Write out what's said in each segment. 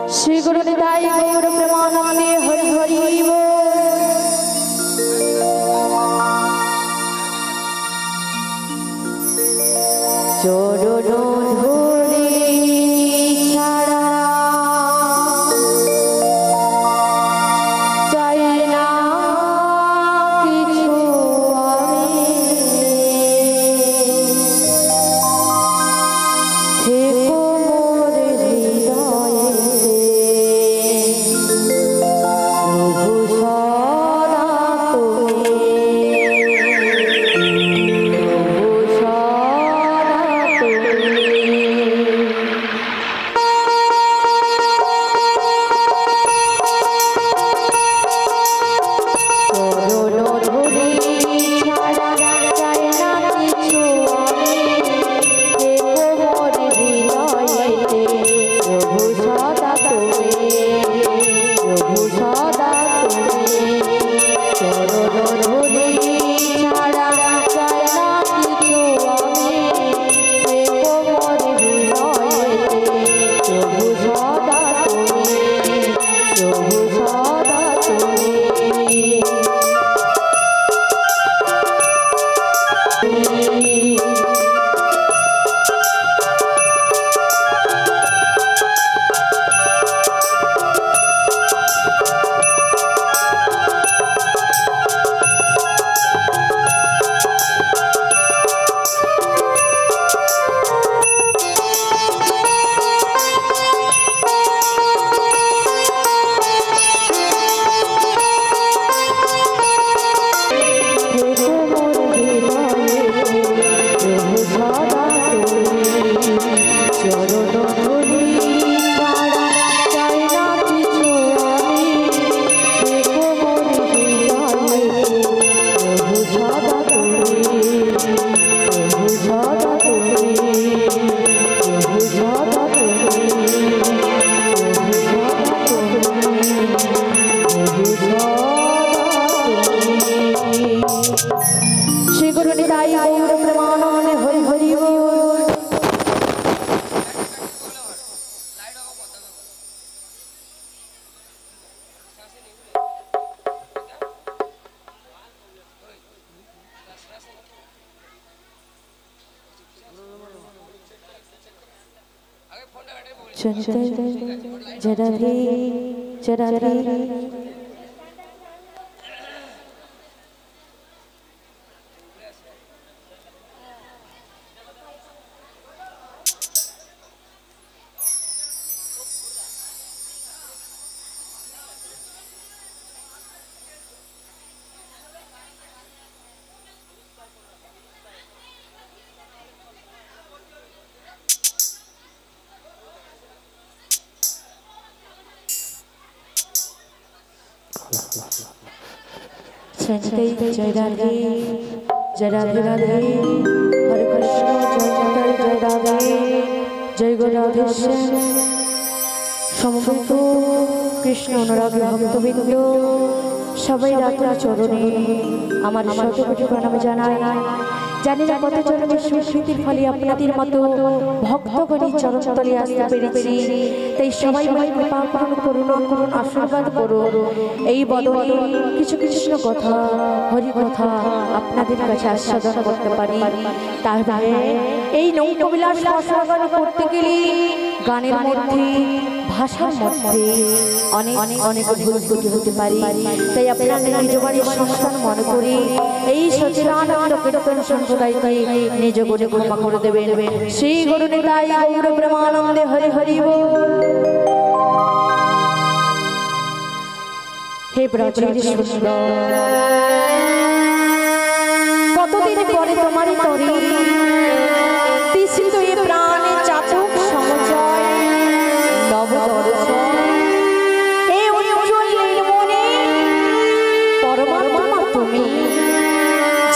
श्री गुरु निताई गौर प्रेमानंदे हरि हरि बोल। चरण धूली छाड़ा चाই না কিছু আমি, থেকো মোর হৃদয়েতে প্রভু সদা তুমি, প্রভু সদা তুমি। চরণ ধূলি ছাড়া চাই না কিছু আমি, থেকো মোর হৃদয়েতে প্রভু সদা তুমি, প্রভু সদা তুমি। চরণ ধূলি ছাড়া চাই না কিছু আমি, থেকো মোর হৃদয়েতে প্রভু সদা তুমি, প্রভু সদা তুমি। श्री गुरु निताई गौर प्रेमानंदे हरि हरि बोल। जरा जय राधे जय राधे राधे हरे कृष्ण जय जय राधे जय गो राधे समस्त कृष्ण अनुरागी भक्तबृंद सबाई राधार चरणे आमार शत कोटी प्रणाम जानाई। जानी ना कत जन्मेर सुकृतिर फले आपनादेर मतो भक्तगणेर चरणतले आसते पेरेछि, ताई सबाई मिले कृपा करुणा करुन आशीर्बाद करुन। এই বদনে কিছু কৃষ্ণ কথা হরি কথা আপনাদের কাছে আস্বাদন করতে পারি। তাহলে এই নৌকবিলাস রসগান করতে গেলে গানের মধ্যে ভাষার মধ্যে অনেক অনেক ভুল ত্রুটি হতে পারে, তাই আপনারা নিজ বাড়ির সন্তান মনে করে এই সচিদানন্দ কীর্তন সম্প্রদায়কে নিজ গুণে ক্ষমা করে দেবেন। শ্রী গুরু নিতাই গৌর প্রেমানন্দে হরি হরি बोल। हे ब्रजेर सुंदर कतदिन परे तुम्हारी तरी तृषित ए प्राणे चातक समचय नव दर्शन ए उज्ज्वल नीलमणि परमात्मा तुमी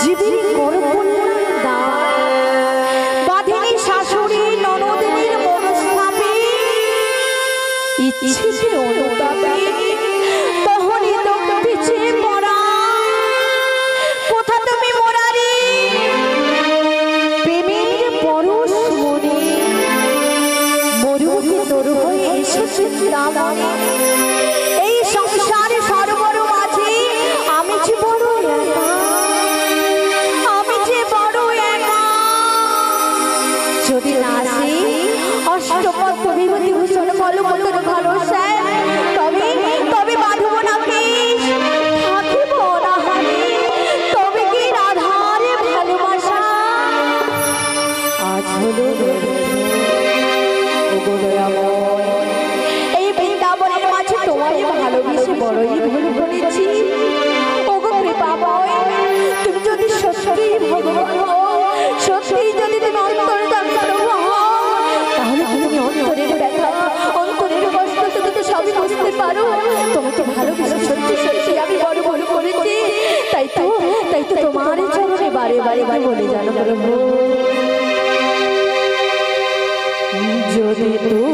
जीवेर कर कल्याण दान बाधिनी शाশুড়ি ননদিনীর মনস্থাপে ইচ্ছেতে অনুতাপে কোথা তুমি মোরারি প্রেমের পরশ মনে মরুকে তোর হয়ে এসেছে চিন্তামণি এই সংসারে সর্বর মাঝে আমি যে বড় একা, আমি যে বড় একা। যদি না আসি অষ্টপদ বিভূতি ভূষণ কলমতর ভরসায়, তবে তবে বাঁধব না কেশ, থাকিব রাহারে, তবে কি রাধারে ভালোবাসা আজ হলো এই বৃন্দাবনের মাঝে তোমারই ভালোবেসে বড়ই ভুল করেছি। ওগো কৃপাময়, তুমি যদি সত্যি ভগবান হও, সত্যি যদি তুমি অন্তর্যামী প্রভু হও, তাহলে তুমি অন্তরের ব্যথা, অন্তরের কষ্ট তুমি তো সবই বুঝতে পারো। তোমাকে ভালোবেসে সত্যি সত্যি আমি বড় ভুল করেছি। তাই তো তোমার চরণে বারে বারে বলে জানো প্রভু, যদি তুমি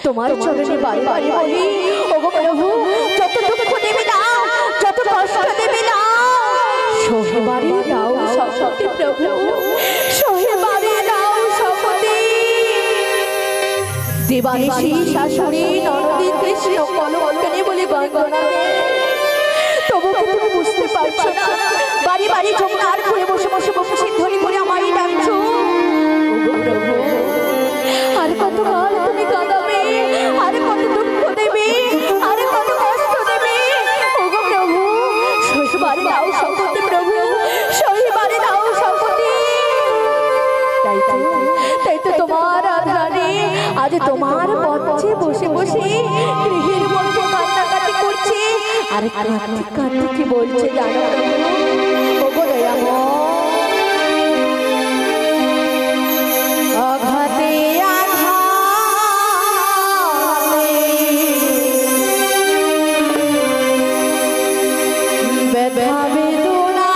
তোমার চরণে বারে বারে বলি, ওগো প্রভু, যত দুঃখ দেবে না, যত কষ্ট দেবে না, সহবারে দাও সপতি প্রভু, সহবারে দাও সপতি। দেবানিশী শাশুড়ি ননদী কৃষ্ণ কলঙ্কনে বলে বন্দনা দেয়, তবু তুমি বুঝতে পারছো না সহিবারে দাও শপথে প্রভু, সহিবারে দাও শপথে। তাই তো তোমার আধারে আজ তোমার পথে বসে বসে গৃহের মধ্যে কান্নাকাটি করছে। আর কাঁদতে কাঁদতে কি বলছে জানো ওগো দয়াময়, আঘাতে আঘাতে ব্যথা বেদনা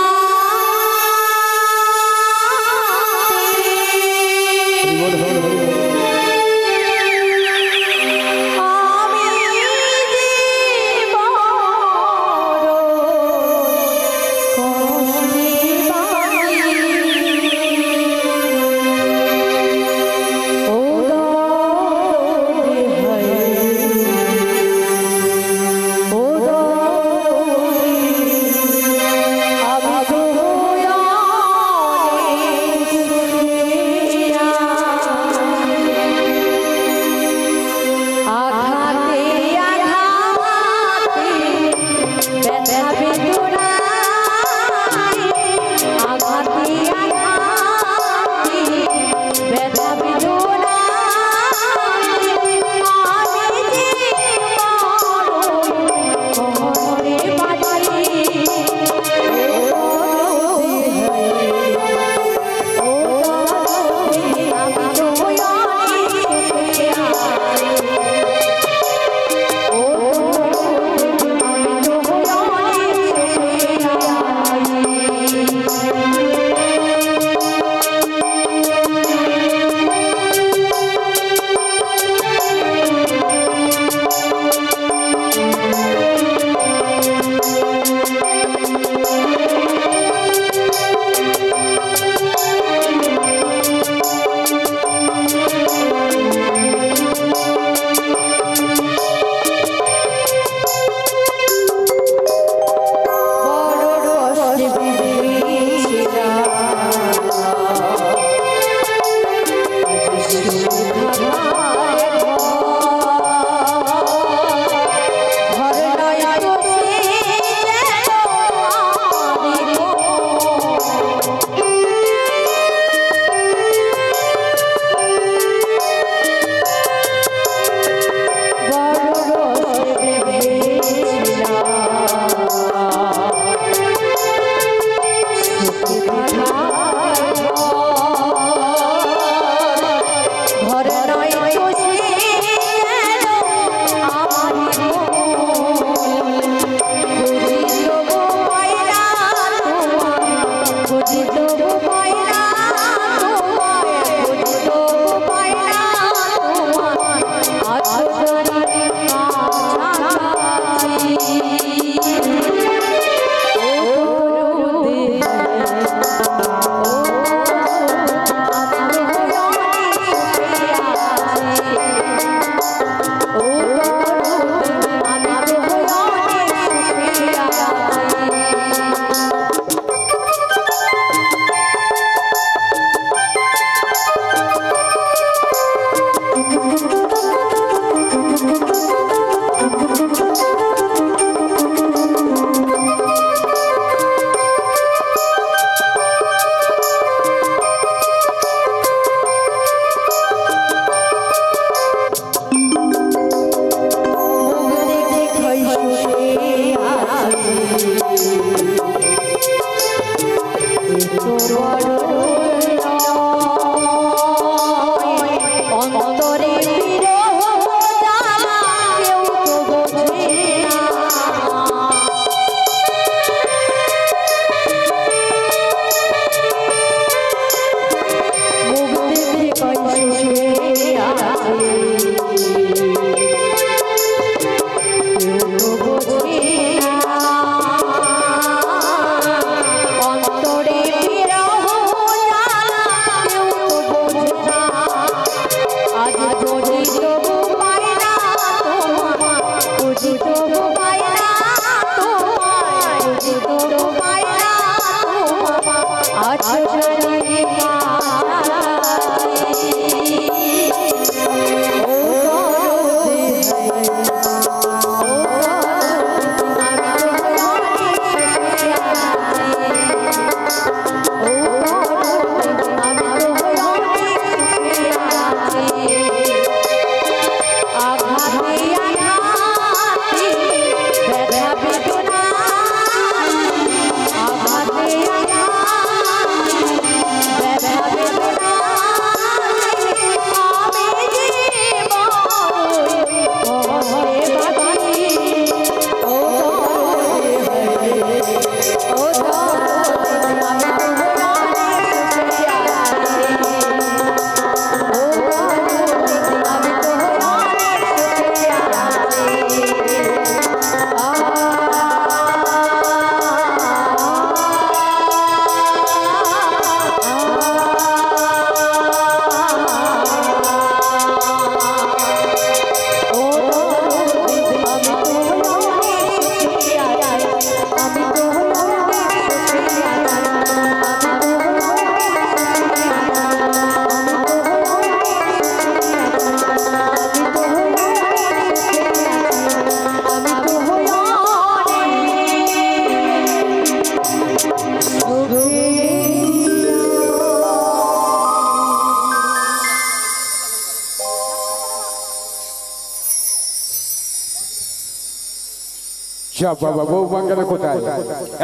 সব বাবা বৌমা গেল কোথায়?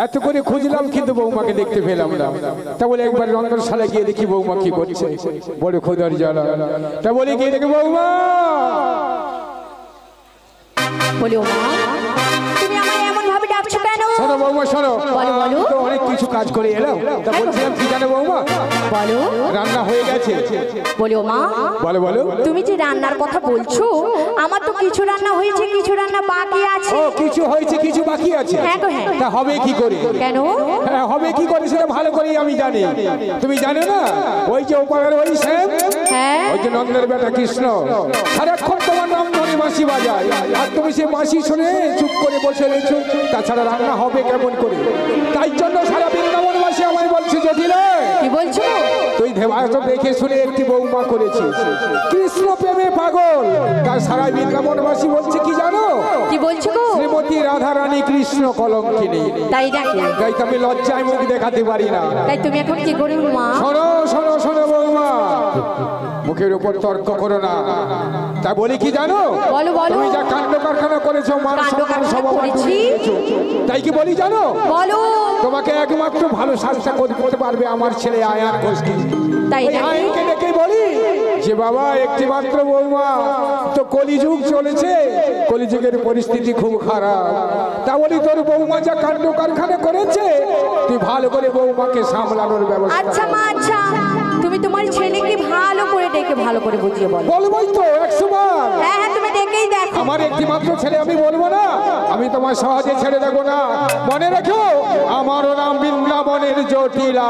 এত করে খুঁজলাম কিন্তু বৌমাকে দেখতে পেলাম না। তা বলে একবার রন্ধনশালা গিয়ে দেখি বৌমা কি করছে, বড় খোদার জ্বালা। তা বলে গিয়ে দেখি বৌমা। বলি ও মা, তুমি আমায় এমন ভাবে ডাকছো কেন? শোনো বৌমা শোনো, বলো বলো। তো অনেক কিছু কাজ করে এলাম। তা বলছিলাম কি জানো বৌমা, বলো। রান্না হয়ে গেছে। বলি ও মা, বলো বলো। তুমি যে রান্নার কথা বলছো, আমার তো কিছু রান্না হয়েছে, কিছু রান্না বাকি আছে। ও কিছু হয়েছে কিছু বাকি আছে? হ্যাঁ গো হ্যাঁ। তা হবে কি করে? কেন? হ্যাঁ হবে কি করে সেটা ভালো করেই আমি জানি। তুমি জানো না ওই যে ওপারের ওই শ্যাম, হ্যাঁ ওই যে নন্দের বেটা কৃষ্ণ সারাক্ষণ তোমার নাম ধরে বাঁশি বাজায়, আর তুমি সেই বাঁশি শুনে চুপ করে বসে রয়েছো। তাছাড়া রান্না হবে কেমন করে? তাই জন্য সারা বৃন্দাবনবাসী আমায় বলছে জটিল কি বলছো? তুই দেবাস দেখে শুনে একটি বৌমা করেছিস, কৃষ্ণ প্রেমে পাগল। তার সারা বৃন্দাবনবাসী বলছে কি জানো? কি বলছো গো? শ্রীমতী রাধারানী কৃষ্ণ কলঙ্কিনী। তাই নাকি? তাই তো আমি লজ্জায় মুখ দেখাতে পারি না। তাই তুমি এখন কি করো মা? শোনো শোনো শোনো বৌমা, মুখের উপর তর্ক করো না। তা বলি কি জানো? বলো বলো। তুমি যা কাণ্ড কারখানা করেছো, মান সম্মান সব আমার করেছি। তাই কি বলি জানো? বলো। তোমাকে একমাত্র ভালো শাস্তি করতে পারবে আমার ছেলে আয়ান ঘোষকে। তাই ওই নাকি? আয়ানকে ডেকে বলি যে বাবা একটি মাত্র বৌমা, তো কলিযুগ চলেছে, কলিযুগের পরিস্থিতি খুব খারাপ। তা বলি তোর বৌমা যা কাণ্ড কারখানা করেছে, তুই ভালো করে বৌমাকে সামলানোর ব্যবস্থা। আচ্ছা মা আচ্ছা, তুমি তোমার ছেলেকে ভালো করে ডেকে ভালো করে বুঝিয়ে বলো। বলবোই তো 100 বার। হ্যাঁ হ্যাঁ তুমি ডেকেই দেখো। আমার একটি মাত্র ছেলে, আমি বলবো না? আমি তোমার সহজে ছেড়ে দেবো না। মনে রেখো আমারও নাম বৃন্দাবনের জটিলা।